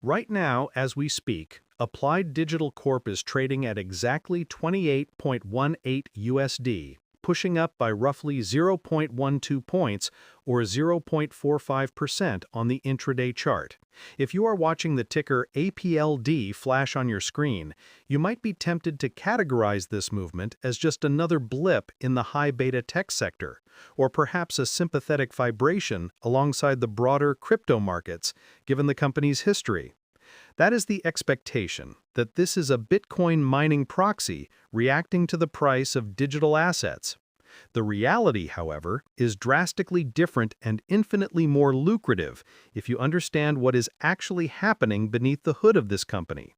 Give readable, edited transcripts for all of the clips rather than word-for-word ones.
Right now, as we speak, Applied Digital Corp is trading at exactly 28.18 USD, pushing up by roughly 0.12 points or 0.45% on the intraday chart. If you are watching the ticker APLD flash on your screen, you might be tempted to categorize this movement as just another blip in the high beta tech sector, or perhaps a sympathetic vibration alongside the broader crypto markets, given the company's history. That is the expectation, that this is a Bitcoin mining proxy reacting to the price of digital assets. The reality, however, is drastically different and infinitely more lucrative if you understand what is actually happening beneath the hood of this company.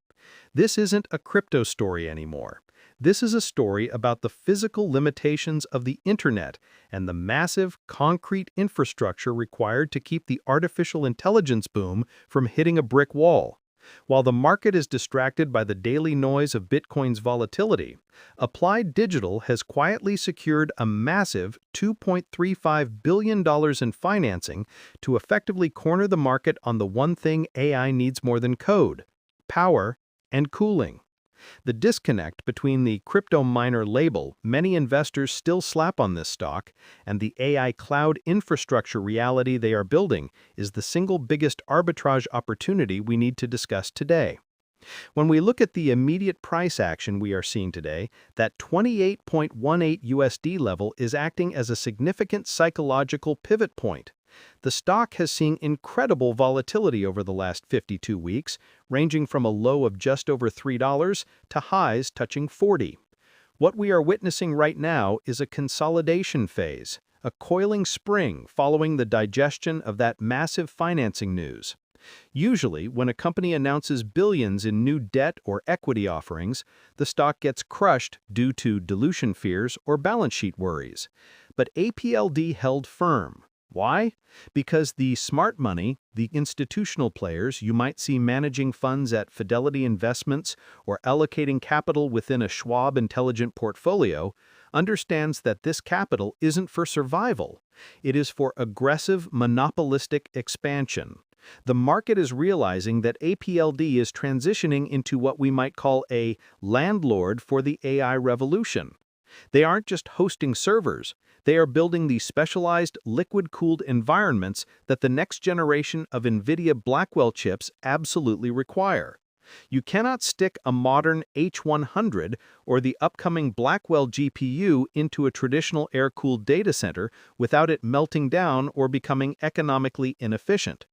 This isn't a crypto story anymore. This is a story about the physical limitations of the internet and the massive, concrete infrastructure required to keep the artificial intelligence boom from hitting a brick wall. While the market is distracted by the daily noise of Bitcoin's volatility, Applied Digital has quietly secured a massive $2.35 billion in financing to effectively corner the market on the one thing AI needs more than code: power and cooling. The disconnect between the crypto miner label many investors still slap on this stock and the AI cloud infrastructure reality they are building is the single biggest arbitrage opportunity we need to discuss today. When we look at the immediate price action we are seeing today, that 28.18 USD level is acting as a significant psychological pivot point. The stock has seen incredible volatility over the last 52 weeks, ranging from a low of just over $3 to highs touching $40. What we are witnessing right now is a consolidation phase, a coiling spring following the digestion of that massive financing news. Usually, when a company announces billions in new debt or equity offerings, the stock gets crushed due to dilution fears or balance sheet worries. But APLD held firm. Why? Because the smart money, the institutional players you might see managing funds at Fidelity Investments or allocating capital within a Schwab Intelligent portfolio, understands that this capital isn't for survival. It is for aggressive, monopolistic expansion. The market is realizing that APLD is transitioning into what we might call a landlord for the AI revolution. They aren't just hosting servers, they are building the specialized liquid-cooled environments that the next generation of Nvidia Blackwell chips absolutely require. You cannot stick a modern H100 or the upcoming Blackwell GPU into a traditional air-cooled data center without it melting down or becoming economically inefficient.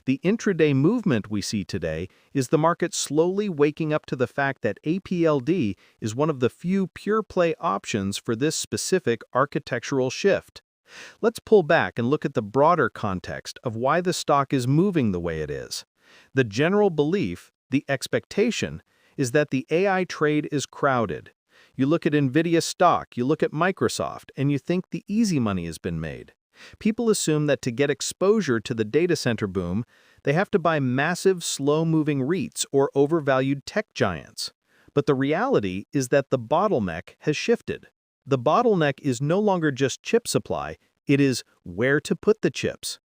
The intraday movement we see today is the market slowly waking up to the fact that APLD is one of the few pure-play options for this specific architectural shift. Let's pull back and look at the broader context of why the stock is moving the way it is. The general belief, the expectation, is that the AI trade is crowded. You look at Nvidia stock, you look at Microsoft, and you think the easy money has been made. People assume that to get exposure to the data center boom, they have to buy massive, slow-moving REITs or overvalued tech giants. But the reality is that the bottleneck has shifted. The bottleneck is no longer just chip supply, it is where to put the chips.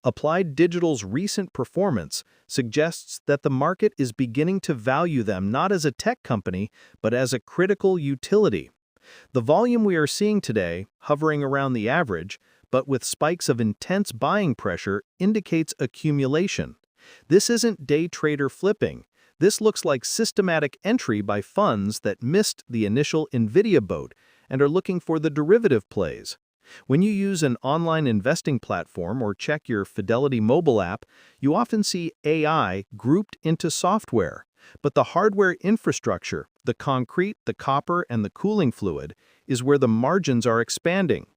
Applied Digital's recent performance suggests that the market is beginning to value them not as a tech company, but as a critical utility. The volume we are seeing today, hovering around the average, but with spikes of intense buying pressure, indicates accumulation. This isn't day trader flipping. This looks like systematic entry by funds that missed the initial Nvidia boat and are looking for the derivative plays. When you use an online investing platform or check your Fidelity mobile app, you often see AI grouped into software. But the hardware infrastructure, the concrete, the copper, and the cooling fluid, is where the margins are expanding.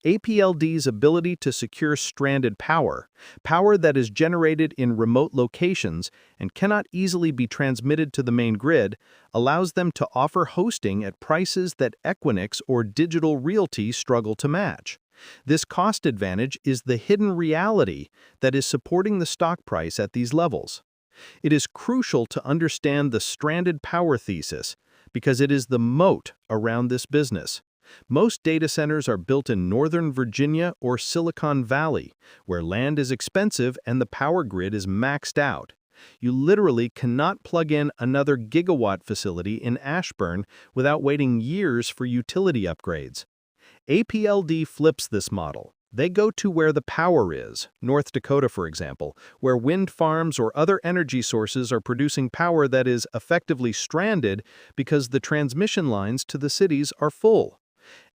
APLD's ability to secure stranded power, power that is generated in remote locations and cannot easily be transmitted to the main grid, allows them to offer hosting at prices that Equinix or Digital Realty struggle to match. This cost advantage is the hidden reality that is supporting the stock price at these levels. It is crucial to understand the stranded power thesis because it is the moat around this business. Most data centers are built in Northern Virginia or Silicon Valley, where land is expensive and the power grid is maxed out. You literally cannot plug in another gigawatt facility in Ashburn without waiting years for utility upgrades. APLD flips this model. They go to where the power is, North Dakota for example, where wind farms or other energy sources are producing power that is effectively stranded because the transmission lines to the cities are full.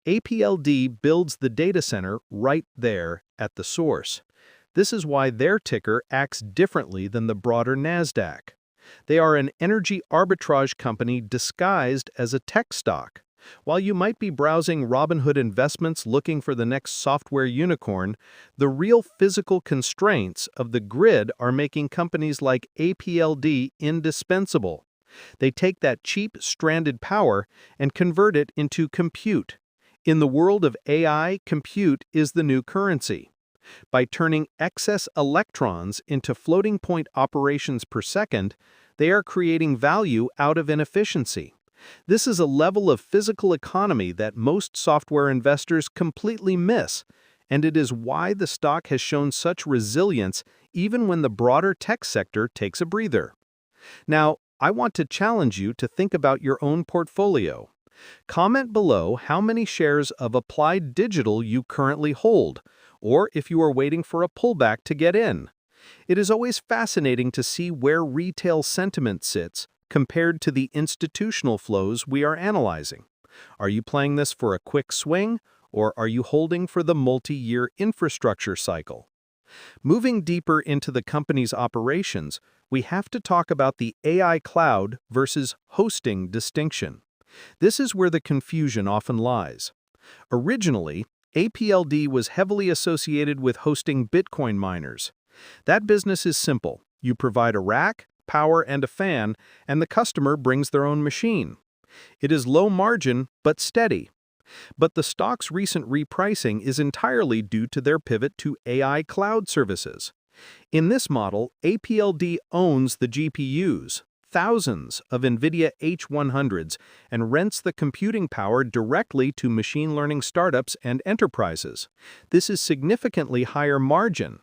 APLD builds the data center right there at the source. This is why their ticker acts differently than the broader NASDAQ. They are an energy arbitrage company disguised as a tech stock. While you might be browsing Robinhood Investments looking for the next software unicorn, the real physical constraints of the grid are making companies like APLD indispensable. They take that cheap, stranded power and convert it into compute. In the world of AI, compute is the new currency. By turning excess electrons into floating point operations per second, they are creating value out of inefficiency. This is a level of physical economy that most software investors completely miss, and it is why the stock has shown such resilience even when the broader tech sector takes a breather. Now, I want to challenge you to think about your own portfolio. Comment below how many shares of Applied Digital you currently hold, or if you are waiting for a pullback to get in. It is always fascinating to see where retail sentiment sits compared to the institutional flows we are analyzing. Are you playing this for a quick swing, or are you holding for the multi-year infrastructure cycle? Moving deeper into the company's operations, we have to talk about the AI cloud versus hosting distinction. This is where the confusion often lies. Originally, APLD was heavily associated with hosting Bitcoin miners. That business is simple. You provide a rack, power, and a fan, and the customer brings their own machine. It is low margin, but steady. But the stock's recent repricing is entirely due to their pivot to AI cloud services. In this model, APLD owns the GPUs, thousands of Nvidia H100s, and rents the computing power directly to machine learning startups and enterprises. This is significantly higher margin.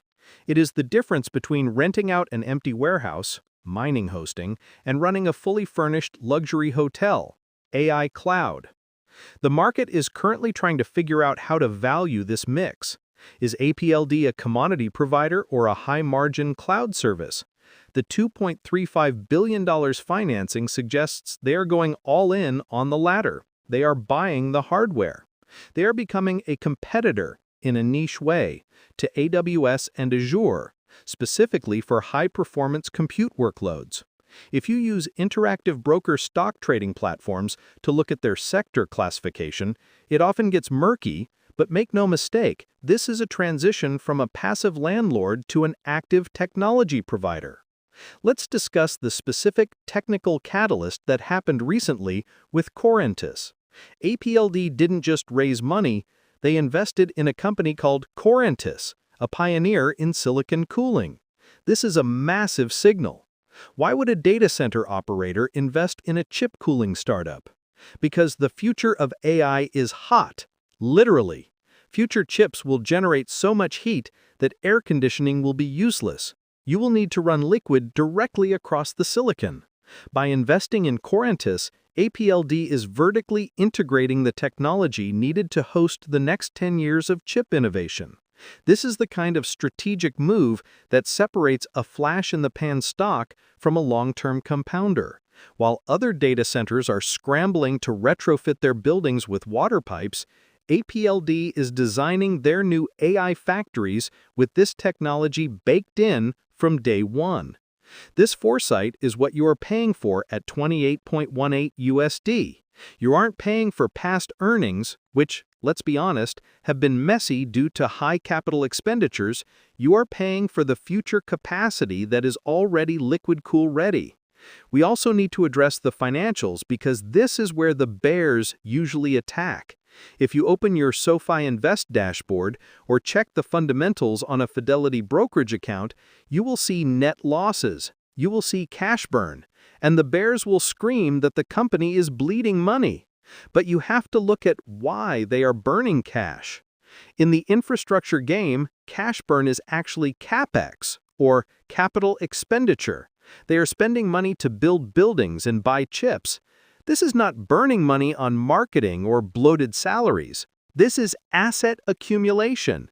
It is the difference between renting out an empty warehouse, mining hosting, and running a fully furnished luxury hotel, AI cloud. The market is currently trying to figure out how to value this mix. Is APLD a commodity provider or a high-margin cloud service? The $2.35 billion financing suggests they are going all in on the latter. They are buying the hardware. They are becoming a competitor, in a niche way, to AWS and Azure, specifically for high-performance compute workloads. If you use interactive broker stock trading platforms to look at their sector classification, it often gets murky, but make no mistake, this is a transition from a passive landlord to an active technology provider. Let's discuss the specific technical catalyst that happened recently with Corentus. APLD didn't just raise money, they invested in a company called Corentus, a pioneer in silicon cooling. This is a massive signal. Why would a data center operator invest in a chip cooling startup? Because the future of AI is hot, literally. Future chips will generate so much heat that air conditioning will be useless. You will need to run liquid directly across the silicon. By investing in Corentus, APLD is vertically integrating the technology needed to host the next 10 years of chip innovation. This is the kind of strategic move that separates a flash-in-the-pan stock from a long-term compounder. While other data centers are scrambling to retrofit their buildings with water pipes, APLD is designing their new AI factories with this technology baked in from day one. This foresight is what you are paying for at 28.18 USD. You aren't paying for past earnings, which, let's be honest, have been messy due to high capital expenditures. You are paying for the future capacity that is already liquid cool ready. We also need to address the financials because this is where the bears usually attack. If you open your SoFi Invest dashboard or check the fundamentals on a Fidelity brokerage account, you will see net losses, you will see cash burn, and the bears will scream that the company is bleeding money. But you have to look at why they are burning cash. In the infrastructure game, cash burn is actually CapEx, or capital expenditure. They are spending money to build buildings and buy chips. This is not burning money on marketing or bloated salaries. This is asset accumulation.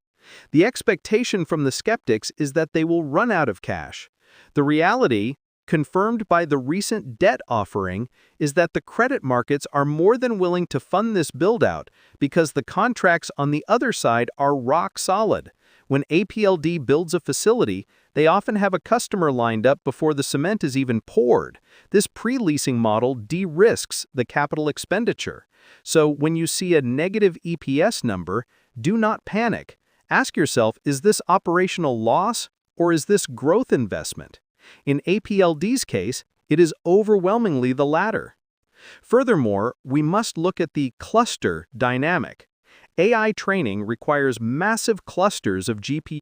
The expectation from the skeptics is that they will run out of cash. The reality, confirmed by the recent debt offering, is that the credit markets are more than willing to fund this build-out because the contracts on the other side are rock solid. When APLD builds a facility, they often have a customer lined up before the cement is even poured. This pre-leasing model de-risks the capital expenditure. So when you see a negative EPS number, do not panic. Ask yourself, is this operational loss or is this growth investment? In APLD's case, it is overwhelmingly the latter. Furthermore, we must look at the cluster dynamic. AI training requires massive clusters of GPUs.